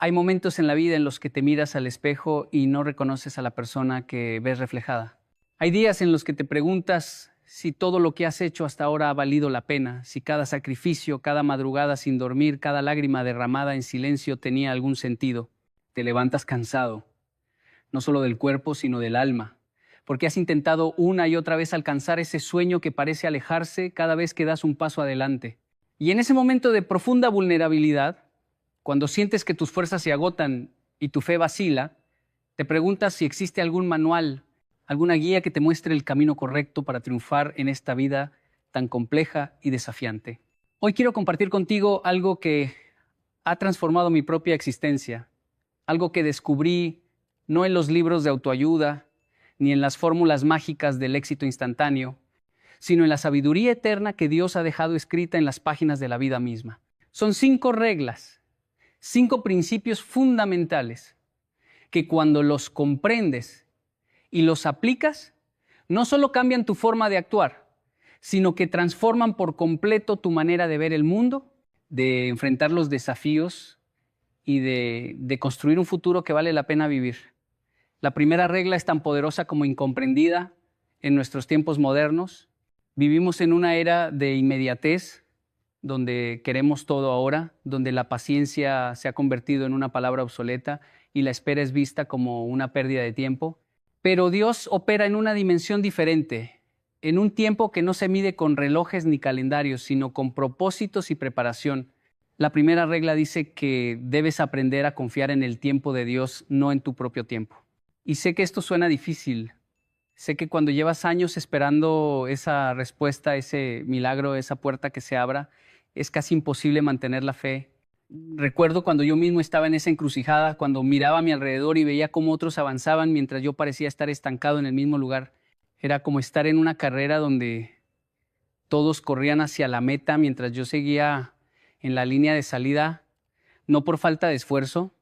Hay momentos en la vida en los que te miras al espejo y no reconoces a la persona que ves reflejada. Hay días en los que te preguntas si todo lo que has hecho hasta ahora ha valido la pena, si cada sacrificio, cada madrugada sin dormir, cada lágrima derramada en silencio tenía algún sentido. Te levantas cansado, no solo del cuerpo, sino del alma, porque has intentado una y otra vez alcanzar ese sueño que parece alejarse cada vez que das un paso adelante. Y en ese momento de profunda vulnerabilidad, cuando sientes que tus fuerzas se agotan y tu fe vacila, te preguntas si existe algún manual, alguna guía que te muestre el camino correcto para triunfar en esta vida tan compleja y desafiante. Hoy quiero compartir contigo algo que ha transformado mi propia existencia, algo que descubrí no en los libros de autoayuda, ni en las fórmulas mágicas del éxito instantáneo, sino en la sabiduría eterna que Dios ha dejado escrita en las páginas de la vida misma. Son 5 reglas, 5 principios fundamentales que cuando los comprendes y los aplicas, no solo cambian tu forma de actuar, sino que transforman por completo tu manera de ver el mundo, de enfrentar los desafíos y de construir un futuro que vale la pena vivir. La primera regla es tan poderosa como incomprendida en nuestros tiempos modernos. Vivimos en una era de inmediatez, donde queremos todo ahora, donde la paciencia se ha convertido en una palabra obsoleta y la espera es vista como una pérdida de tiempo. Pero Dios opera en una dimensión diferente, en un tiempo que no se mide con relojes ni calendarios, sino con propósitos y preparación. La primera regla dice que debes aprender a confiar en el tiempo de Dios, no en tu propio tiempo. Y sé que esto suena difícil. Sé que cuando llevas años esperando esa respuesta, ese milagro, esa puerta que se abra, es casi imposible mantener la fe. Recuerdo cuando yo mismo estaba en esa encrucijada, cuando miraba a mi alrededor y veía cómo otros avanzaban mientras yo parecía estar estancado en el mismo lugar. Era como estar en una carrera donde todos corrían hacia la meta mientras yo seguía en la línea de salida, no por falta de esfuerzo,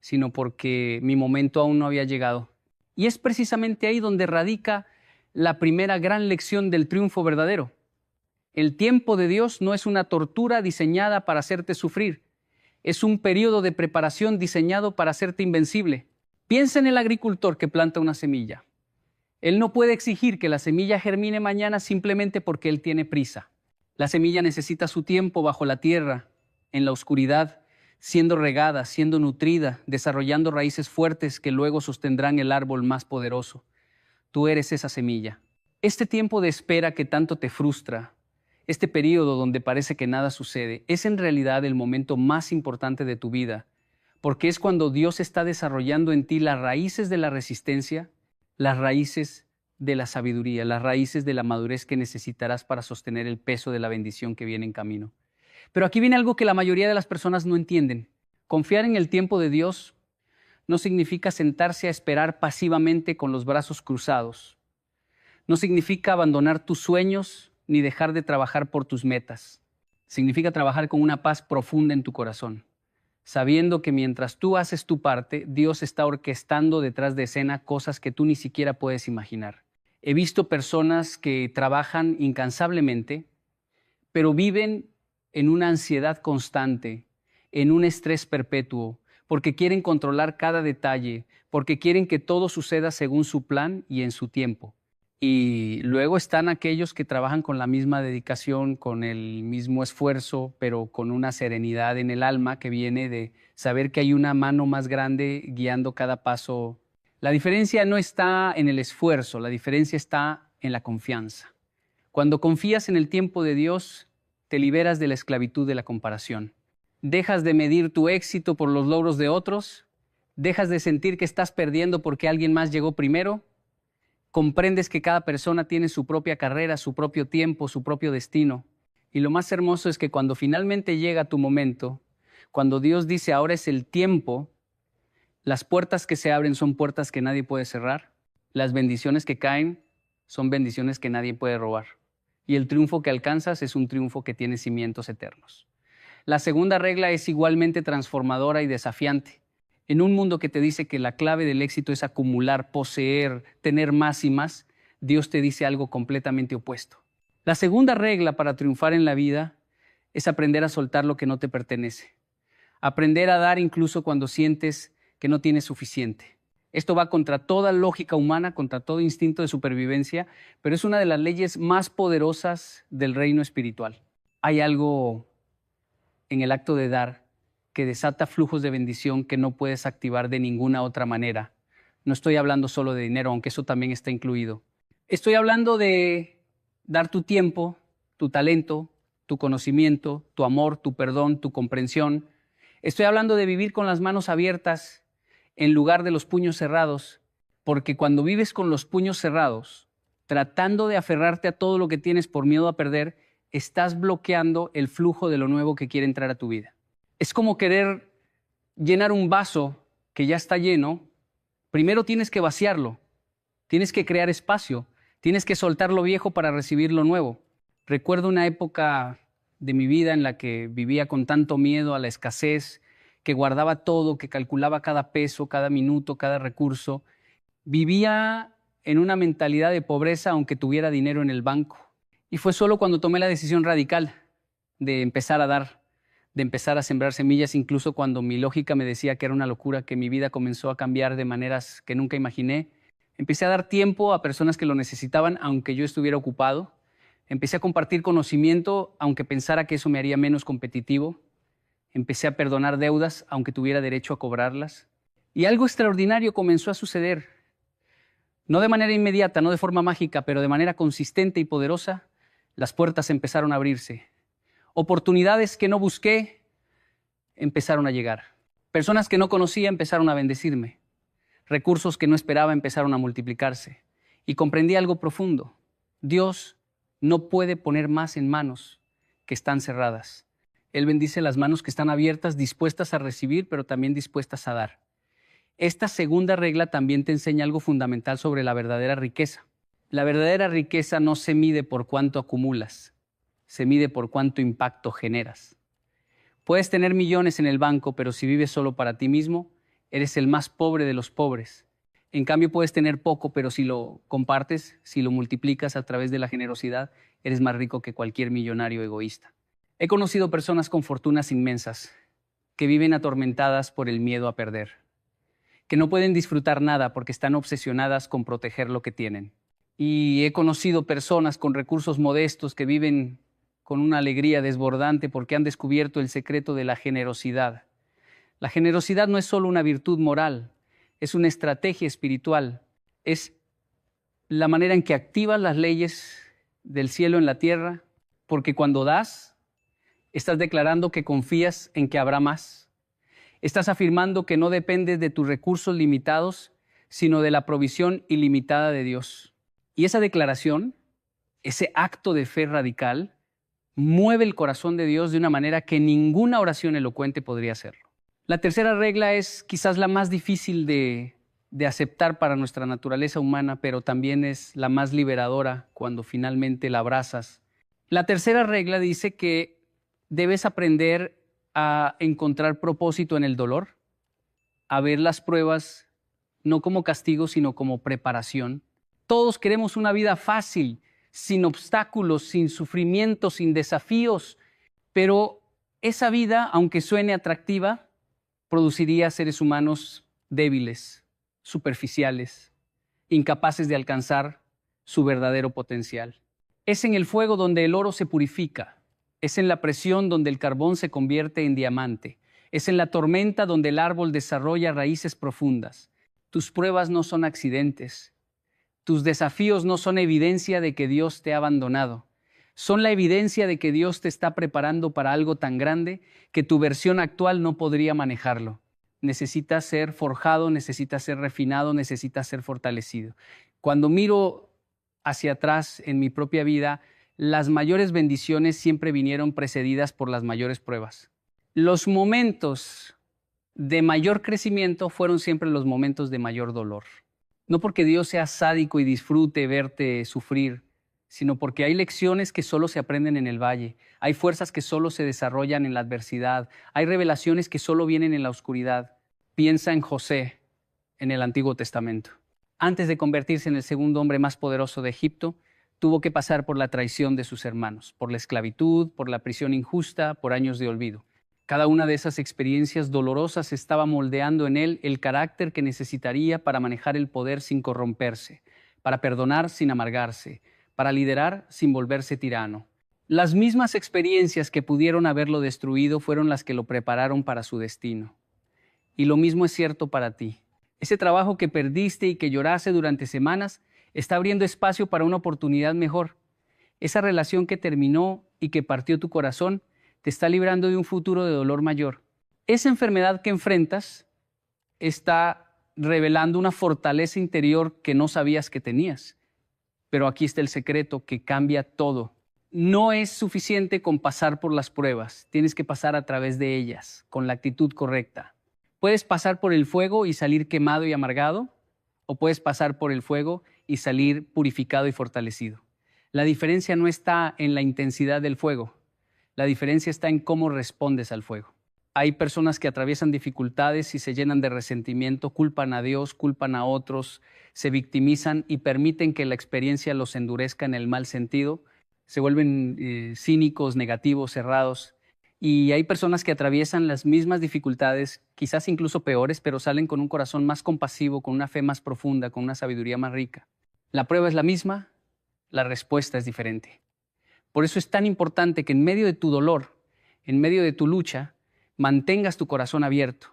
sino porque mi momento aún no había llegado. Y es precisamente ahí donde radica la primera gran lección del triunfo verdadero. El tiempo de Dios no es una tortura diseñada para hacerte sufrir. Es un periodo de preparación diseñado para hacerte invencible. Piensa en el agricultor que planta una semilla. Él no puede exigir que la semilla germine mañana simplemente porque él tiene prisa. La semilla necesita su tiempo bajo la tierra, en la oscuridad, siendo regada, siendo nutrida, desarrollando raíces fuertes que luego sostendrán el árbol más poderoso. Tú eres esa semilla. Este tiempo de espera que tanto te frustra, este periodo donde parece que nada sucede, es en realidad el momento más importante de tu vida, porque es cuando Dios está desarrollando en ti las raíces de la resistencia, las raíces de la sabiduría, las raíces de la madurez que necesitarás para sostener el peso de la bendición que viene en camino. Pero aquí viene algo que la mayoría de las personas no entienden. Confiar en el tiempo de Dios no significa sentarse a esperar pasivamente con los brazos cruzados. No significa abandonar tus sueños ni dejar de trabajar por tus metas. Significa trabajar con una paz profunda en tu corazón, sabiendo que mientras tú haces tu parte, Dios está orquestando detrás de escena cosas que tú ni siquiera puedes imaginar. He visto personas que trabajan incansablemente, pero viven en una ansiedad constante, en un estrés perpetuo, porque quieren controlar cada detalle, porque quieren que todo suceda según su plan y en su tiempo. Y luego están aquellos que trabajan con la misma dedicación, con el mismo esfuerzo, pero con una serenidad en el alma que viene de saber que hay una mano más grande guiando cada paso. La diferencia no está en el esfuerzo, la diferencia está en la confianza. Cuando confías en el tiempo de Dios, te liberas de la esclavitud de la comparación. Dejas de medir tu éxito por los logros de otros, dejas de sentir que estás perdiendo porque alguien más llegó primero. Comprendes que cada persona tiene su propia carrera, su propio tiempo, su propio destino. Y lo más hermoso es que cuando finalmente llega tu momento, cuando Dios dice ahora es el tiempo, las puertas que se abren son puertas que nadie puede cerrar. Las bendiciones que caen son bendiciones que nadie puede robar. Y el triunfo que alcanzas es un triunfo que tiene cimientos eternos. La segunda regla es igualmente transformadora y desafiante. En un mundo que te dice que la clave del éxito es acumular, poseer, tener más y más, Dios te dice algo completamente opuesto. La segunda regla para triunfar en la vida es aprender a soltar lo que no te pertenece. Aprender a dar incluso cuando sientes que no tienes suficiente. Esto va contra toda lógica humana, contra todo instinto de supervivencia, pero es una de las leyes más poderosas del reino espiritual. Hay algo en el acto de dar que desata flujos de bendición que no puedes activar de ninguna otra manera. No estoy hablando solo de dinero, aunque eso también está incluido. Estoy hablando de dar tu tiempo, tu talento, tu conocimiento, tu amor, tu perdón, tu comprensión. Estoy hablando de vivir con las manos abiertas en lugar de los puños cerrados, porque cuando vives con los puños cerrados, tratando de aferrarte a todo lo que tienes por miedo a perder, estás bloqueando el flujo de lo nuevo que quiere entrar a tu vida. Es como querer llenar un vaso que ya está lleno. Primero tienes que vaciarlo, tienes que crear espacio, tienes que soltar lo viejo para recibir lo nuevo. Recuerdo una época de mi vida en la que vivía con tanto miedo a la escasez, que guardaba todo, que calculaba cada peso, cada minuto, cada recurso. Vivía en una mentalidad de pobreza aunque tuviera dinero en el banco. Y fue solo cuando tomé la decisión radical de empezar a dar, de empezar a sembrar semillas, incluso cuando mi lógica me decía que era una locura, que mi vida comenzó a cambiar de maneras que nunca imaginé. Empecé a dar tiempo a personas que lo necesitaban, aunque yo estuviera ocupado. Empecé a compartir conocimiento, aunque pensara que eso me haría menos competitivo. Empecé a perdonar deudas, aunque tuviera derecho a cobrarlas. Y algo extraordinario comenzó a suceder. No de manera inmediata, no de forma mágica, pero de manera consistente y poderosa, las puertas empezaron a abrirse. Oportunidades que no busqué empezaron a llegar. Personas que no conocía empezaron a bendecirme. Recursos que no esperaba empezaron a multiplicarse. Y comprendí algo profundo. Dios no puede poner más en manos que están cerradas. Él bendice las manos que están abiertas, dispuestas a recibir, pero también dispuestas a dar. Esta segunda regla también te enseña algo fundamental sobre la verdadera riqueza. La verdadera riqueza no se mide por cuánto acumulas, se mide por cuánto impacto generas. Puedes tener millones en el banco, pero si vives solo para ti mismo, eres el más pobre de los pobres. En cambio, puedes tener poco, pero si lo compartes, si lo multiplicas a través de la generosidad, eres más rico que cualquier millonario egoísta. He conocido personas con fortunas inmensas que viven atormentadas por el miedo a perder, que no pueden disfrutar nada porque están obsesionadas con proteger lo que tienen. Y he conocido personas con recursos modestos que viven con una alegría desbordante porque han descubierto el secreto de la generosidad. La generosidad no es solo una virtud moral, es una estrategia espiritual, es la manera en que activas las leyes del cielo en la tierra, porque cuando das, estás declarando que confías en que habrá más. Estás afirmando que no dependes de tus recursos limitados, sino de la provisión ilimitada de Dios. Y esa declaración, ese acto de fe radical, mueve el corazón de Dios de una manera que ninguna oración elocuente podría hacerlo. La tercera regla es quizás la más difícil de aceptar para nuestra naturaleza humana, pero también es la más liberadora cuando finalmente la abrazas. La tercera regla dice que debes aprender a encontrar propósito en el dolor, a ver las pruebas no como castigo, sino como preparación. Todos queremos una vida fácil, sin obstáculos, sin sufrimiento, sin desafíos, pero esa vida, aunque suene atractiva, produciría seres humanos débiles, superficiales, incapaces de alcanzar su verdadero potencial. Es en el fuego donde el oro se purifica, es en la presión donde el carbón se convierte en diamante, es en la tormenta donde el árbol desarrolla raíces profundas. Tus pruebas no son accidentes, tus desafíos no son evidencia de que Dios te ha abandonado. Son la evidencia de que Dios te está preparando para algo tan grande que tu versión actual no podría manejarlo. Necesitas ser forjado, necesitas ser refinado, necesitas ser fortalecido. Cuando miro hacia atrás en mi propia vida, las mayores bendiciones siempre vinieron precedidas por las mayores pruebas. Los momentos de mayor crecimiento fueron siempre los momentos de mayor dolor. No porque Dios sea sádico y disfrute verte sufrir, sino porque hay lecciones que solo se aprenden en el valle, hay fuerzas que solo se desarrollan en la adversidad, hay revelaciones que solo vienen en la oscuridad. Piensa en José en el Antiguo Testamento. Antes de convertirse en el segundo hombre más poderoso de Egipto, tuvo que pasar por la traición de sus hermanos, por la esclavitud, por la prisión injusta, por años de olvido. Cada una de esas experiencias dolorosas estaba moldeando en él el carácter que necesitaría para manejar el poder sin corromperse, para perdonar sin amargarse, para liderar sin volverse tirano. Las mismas experiencias que pudieron haberlo destruido fueron las que lo prepararon para su destino. Y lo mismo es cierto para ti. Ese trabajo que perdiste y que lloraste durante semanas está abriendo espacio para una oportunidad mejor. Esa relación que terminó y que partió tu corazón te está librando de un futuro de dolor mayor. Esa enfermedad que enfrentas está revelando una fortaleza interior que no sabías que tenías. Pero aquí está el secreto que cambia todo. No es suficiente con pasar por las pruebas, tienes que pasar a través de ellas, con la actitud correcta. Puedes pasar por el fuego y salir quemado y amargado, o puedes pasar por el fuego y salir purificado y fortalecido. La diferencia no está en la intensidad del fuego, la diferencia está en cómo respondes al fuego. Hay personas que atraviesan dificultades y se llenan de resentimiento, culpan a Dios, culpan a otros, se victimizan y permiten que la experiencia los endurezca en el mal sentido. Se vuelven cínicos, negativos, cerrados. Y hay personas que atraviesan las mismas dificultades, quizás incluso peores, pero salen con un corazón más compasivo, con una fe más profunda, con una sabiduría más rica. La prueba es la misma, la respuesta es diferente. Por eso es tan importante que en medio de tu dolor, en medio de tu lucha, mantengas tu corazón abierto,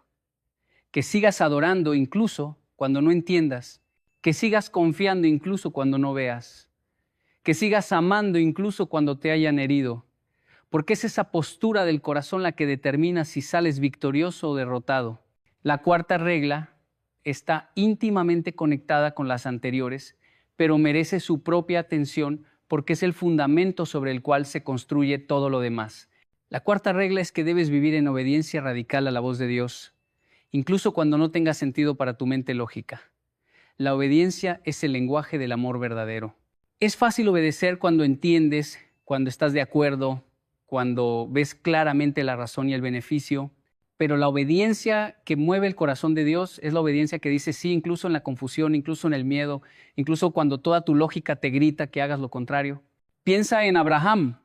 que sigas adorando incluso cuando no entiendas, que sigas confiando incluso cuando no veas, que sigas amando incluso cuando te hayan herido, porque es esa postura del corazón la que determina si sales victorioso o derrotado. La cuarta regla está íntimamente conectada con las anteriores, pero merece su propia atención porque es el fundamento sobre el cual se construye todo lo demás. La cuarta regla es que debes vivir en obediencia radical a la voz de Dios, incluso cuando no tenga sentido para tu mente lógica. La obediencia es el lenguaje del amor verdadero. Es fácil obedecer cuando entiendes, cuando estás de acuerdo, cuando ves claramente la razón y el beneficio, pero la obediencia que mueve el corazón de Dios es la obediencia que dice sí, incluso en la confusión, incluso en el miedo, incluso cuando toda tu lógica te grita que hagas lo contrario. Piensa en Abraham,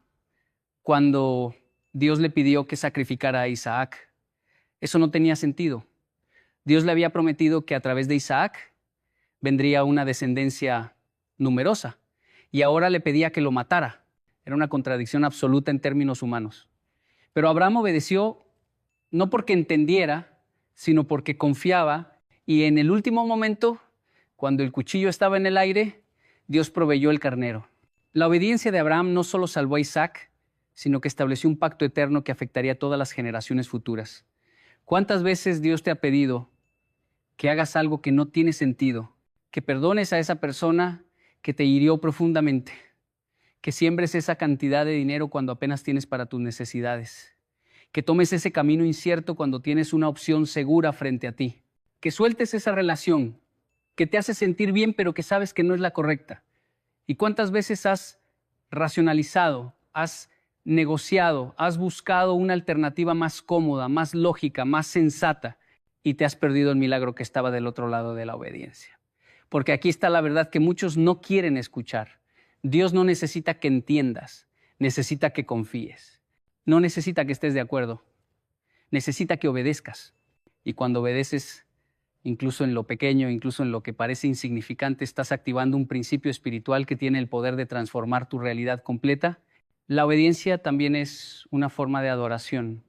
cuando Dios le pidió que sacrificara a Isaac. Eso no tenía sentido. Dios le había prometido que a través de Isaac vendría una descendencia numerosa y ahora le pedía que lo matara. Era una contradicción absoluta en términos humanos. Pero Abraham obedeció no porque entendiera, sino porque confiaba, y en el último momento, cuando el cuchillo estaba en el aire, Dios proveyó el carnero. La obediencia de Abraham no solo salvó a Isaac, sino que estableció un pacto eterno que afectaría a todas las generaciones futuras. ¿Cuántas veces Dios te ha pedido que hagas algo que no tiene sentido, que perdones a esa persona que te hirió profundamente, que siembres esa cantidad de dinero cuando apenas tienes para tus necesidades, que tomes ese camino incierto cuando tienes una opción segura frente a ti, que sueltes esa relación que te hace sentir bien pero que sabes que no es la correcta? ¿Y cuántas veces has racionalizado, has negociado, has buscado una alternativa más cómoda, más lógica, más sensata y te has perdido el milagro que estaba del otro lado de la obediencia? Porque aquí está la verdad que muchos no quieren escuchar. Dios no necesita que entiendas, necesita que confíes. No necesita que estés de acuerdo, necesita que obedezcas. Y cuando obedeces, incluso en lo pequeño, incluso en lo que parece insignificante, estás activando un principio espiritual que tiene el poder de transformar tu realidad completa. La obediencia también es una forma de adoración.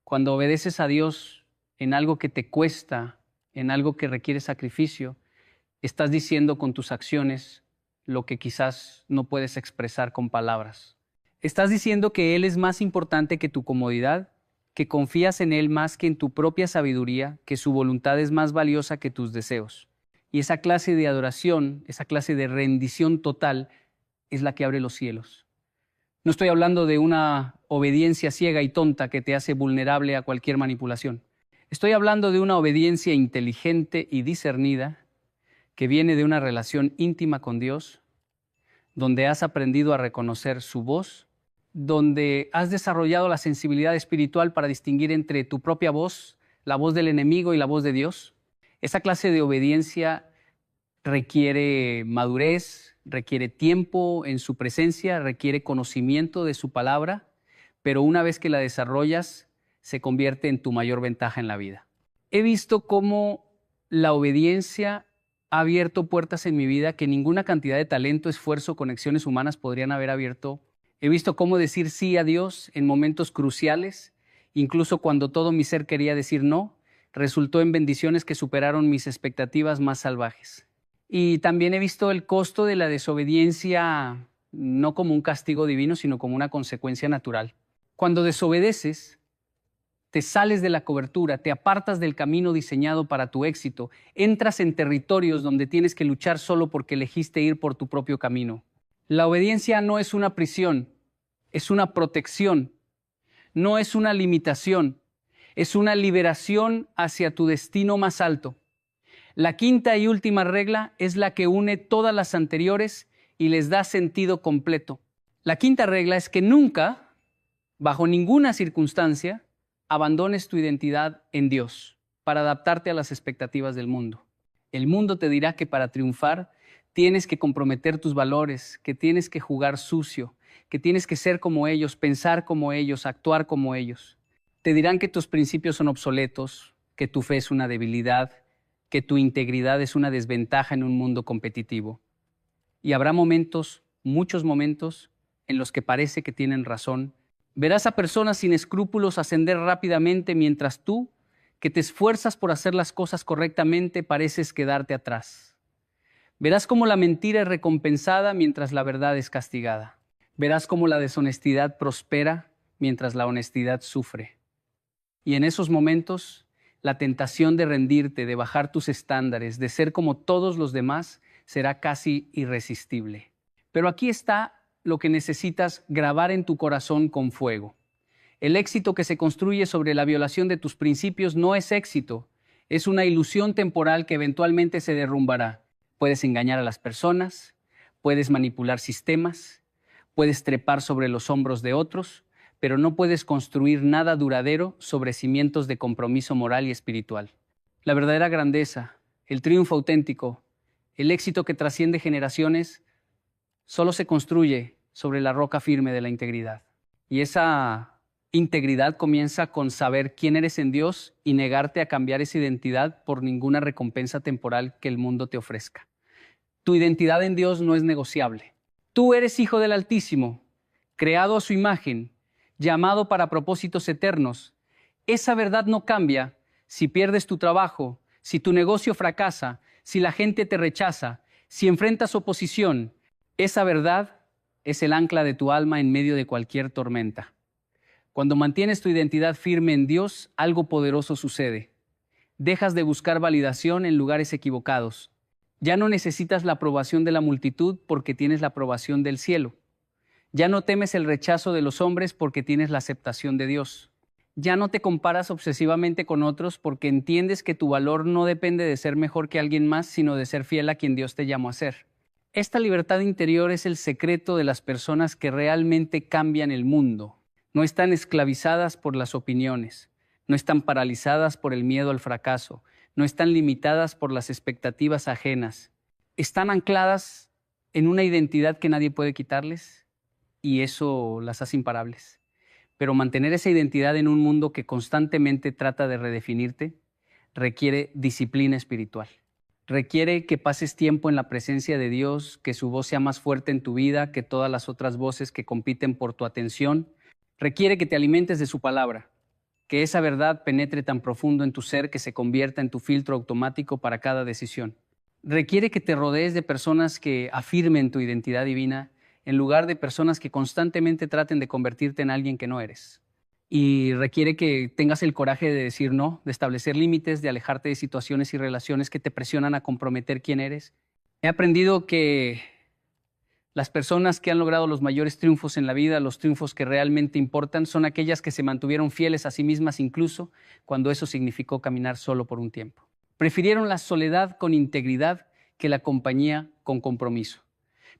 Cuando obedeces a Dios en algo que te cuesta, en algo que requiere sacrificio, estás diciendo con tus acciones lo que quizás no puedes expresar con palabras. Estás diciendo que Él es más importante que tu comodidad, que confías en Él más que en tu propia sabiduría, que su voluntad es más valiosa que tus deseos. Y esa clase de adoración, esa clase de rendición total, es la que abre los cielos. No estoy hablando de una obediencia ciega y tonta que te hace vulnerable a cualquier manipulación. Estoy hablando de una obediencia inteligente y discernida que viene de una relación íntima con Dios, donde has aprendido a reconocer su voz, donde has desarrollado la sensibilidad espiritual para distinguir entre tu propia voz, la voz del enemigo y la voz de Dios. Esa clase de obediencia requiere madurez, requiere tiempo en su presencia, requiere conocimiento de su palabra, pero una vez que la desarrollas, se convierte en tu mayor ventaja en la vida. He visto cómo la obediencia ha abierto puertas en mi vida que ninguna cantidad de talento, esfuerzo, conexiones humanas podrían haber abierto. He visto cómo decir sí a Dios en momentos cruciales, incluso cuando todo mi ser quería decir no, resultó en bendiciones que superaron mis expectativas más salvajes. Y también he visto el costo de la desobediencia no como un castigo divino, sino como una consecuencia natural. Cuando desobedeces, te sales de la cobertura, te apartas del camino diseñado para tu éxito, entras en territorios donde tienes que luchar solo porque elegiste ir por tu propio camino. La obediencia no es una prisión, es una protección, no es una limitación, es una liberación hacia tu destino más alto. La quinta y última regla es la que une todas las anteriores y les da sentido completo. La quinta regla es que nunca, bajo ninguna circunstancia, abandones tu identidad en Dios para adaptarte a las expectativas del mundo. El mundo te dirá que para triunfar tienes que comprometer tus valores, que tienes que jugar sucio, que tienes que ser como ellos, pensar como ellos, actuar como ellos. Te dirán que tus principios son obsoletos, que tu fe es una debilidad, que tu integridad es una desventaja en un mundo competitivo. Y habrá momentos, muchos momentos, en los que parece que tienen razón. Verás a personas sin escrúpulos ascender rápidamente mientras tú, que te esfuerzas por hacer las cosas correctamente, pareces quedarte atrás. Verás cómo la mentira es recompensada mientras la verdad es castigada. Verás cómo la deshonestidad prospera mientras la honestidad sufre. Y en esos momentos, la tentación de rendirte, de bajar tus estándares, de ser como todos los demás, será casi irresistible. Pero aquí está lo que necesitas grabar en tu corazón con fuego. El éxito que se construye sobre la violación de tus principios no es éxito, es una ilusión temporal que eventualmente se derrumbará. Puedes engañar a las personas, puedes manipular sistemas, puedes trepar sobre los hombros de otros, pero no puedes construir nada duradero sobre cimientos de compromiso moral y espiritual. La verdadera grandeza, el triunfo auténtico, el éxito que trasciende generaciones, solo se construye sobre la roca firme de la integridad. Y esa integridad comienza con saber quién eres en Dios y negarte a cambiar esa identidad por ninguna recompensa temporal que el mundo te ofrezca. Tu identidad en Dios no es negociable. Tú eres hijo del Altísimo, creado a su imagen, llamado para propósitos eternos. Esa verdad no cambia si pierdes tu trabajo, si tu negocio fracasa, si la gente te rechaza, si enfrentas oposición. Esa verdad es el ancla de tu alma en medio de cualquier tormenta. Cuando mantienes tu identidad firme en Dios, algo poderoso sucede. Dejas de buscar validación en lugares equivocados. Ya no necesitas la aprobación de la multitud porque tienes la aprobación del cielo. Ya no temes el rechazo de los hombres porque tienes la aceptación de Dios. Ya no te comparas obsesivamente con otros porque entiendes que tu valor no depende de ser mejor que alguien más, sino de ser fiel a quien Dios te llamó a ser. Esta libertad interior es el secreto de las personas que realmente cambian el mundo. No están esclavizadas por las opiniones, no están paralizadas por el miedo al fracaso, no están limitadas por las expectativas ajenas. Están ancladas en una identidad que nadie puede quitarles y eso las hace imparables. Pero mantener esa identidad en un mundo que constantemente trata de redefinirte requiere disciplina espiritual. Requiere que pases tiempo en la presencia de Dios, que su voz sea más fuerte en tu vida que todas las otras voces que compiten por tu atención. Requiere que te alimentes de su palabra, que esa verdad penetre tan profundo en tu ser que se convierta en tu filtro automático para cada decisión. Requiere que te rodees de personas que afirmen tu identidad divina en lugar de personas que constantemente traten de convertirte en alguien que no eres. Y requiere que tengas el coraje de decir no, de establecer límites, de alejarte de situaciones y relaciones que te presionan a comprometer quién eres. He aprendido que las personas que han logrado los mayores triunfos en la vida, los triunfos que realmente importan, son aquellas que se mantuvieron fieles a sí mismas incluso cuando eso significó caminar solo por un tiempo. Prefirieron la soledad con integridad que la compañía con compromiso.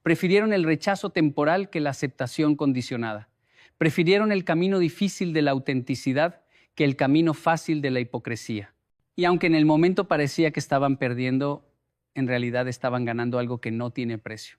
Prefirieron el rechazo temporal que la aceptación condicionada. Prefirieron el camino difícil de la autenticidad que el camino fácil de la hipocresía. Y aunque en el momento parecía que estaban perdiendo, en realidad estaban ganando algo que no tiene precio.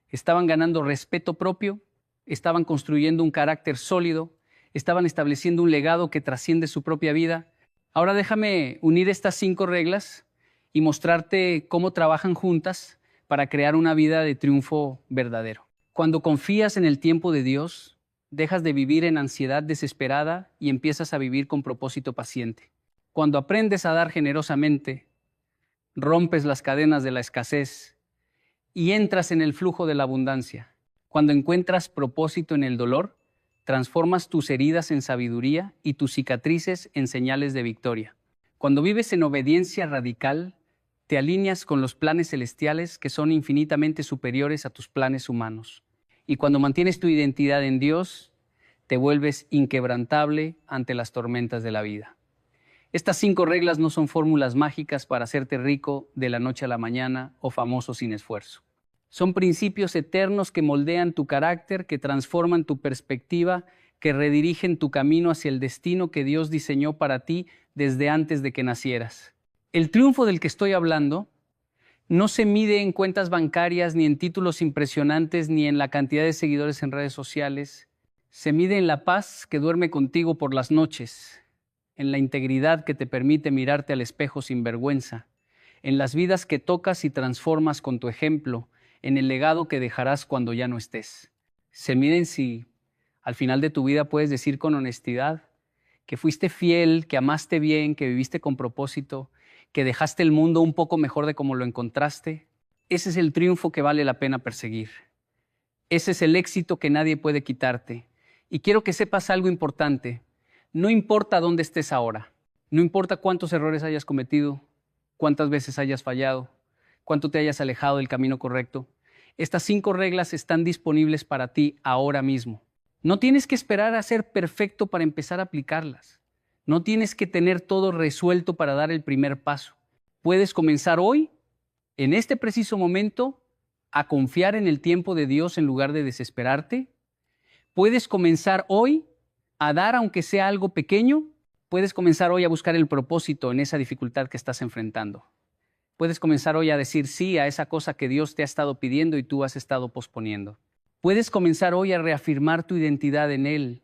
Estaban ganando respeto propio, estaban construyendo un carácter sólido, estaban estableciendo un legado que trasciende su propia vida. Ahora déjame unir estas 5 reglas y mostrarte cómo trabajan juntas para crear una vida de triunfo verdadero. Cuando confías en el tiempo de Dios, dejas de vivir en ansiedad desesperada y empiezas a vivir con propósito paciente. Cuando aprendes a dar generosamente, rompes las cadenas de la escasez y entras en el flujo de la abundancia. Cuando encuentras propósito en el dolor, transformas tus heridas en sabiduría y tus cicatrices en señales de victoria. Cuando vives en obediencia radical, te alineas con los planes celestiales que son infinitamente superiores a tus planes humanos. Y cuando mantienes tu identidad en Dios, te vuelves inquebrantable ante las tormentas de la vida. Estas 5 reglas no son fórmulas mágicas para hacerte rico de la noche a la mañana o famoso sin esfuerzo. Son principios eternos que moldean tu carácter, que transforman tu perspectiva, que redirigen tu camino hacia el destino que Dios diseñó para ti desde antes de que nacieras. El triunfo del que estoy hablando no se mide en cuentas bancarias, ni en títulos impresionantes, ni en la cantidad de seguidores en redes sociales. Se mide en la paz que duerme contigo por las noches, en la integridad que te permite mirarte al espejo sin vergüenza, en las vidas que tocas y transformas con tu ejemplo, en el legado que dejarás cuando ya no estés. Se mide en si al final de tu vida puedes decir con honestidad que fuiste fiel, que amaste bien, que viviste con propósito, que dejaste el mundo un poco mejor de como lo encontraste. Ese es el triunfo que vale la pena perseguir. Ese es el éxito que nadie puede quitarte. Y quiero que sepas algo importante. No importa dónde estés ahora, no importa cuántos errores hayas cometido, cuántas veces hayas fallado, cuánto te hayas alejado del camino correcto. Estas 5 reglas están disponibles para ti ahora mismo. No tienes que esperar a ser perfecto para empezar a aplicarlas. No tienes que tener todo resuelto para dar el primer paso. Puedes comenzar hoy, en este preciso momento, a confiar en el tiempo de Dios en lugar de desesperarte. Puedes comenzar hoy a dar aunque sea algo pequeño. Puedes comenzar hoy a buscar el propósito en esa dificultad que estás enfrentando. Puedes comenzar hoy a decir sí a esa cosa que Dios te ha estado pidiendo y tú has estado posponiendo. Puedes comenzar hoy a reafirmar tu identidad en Él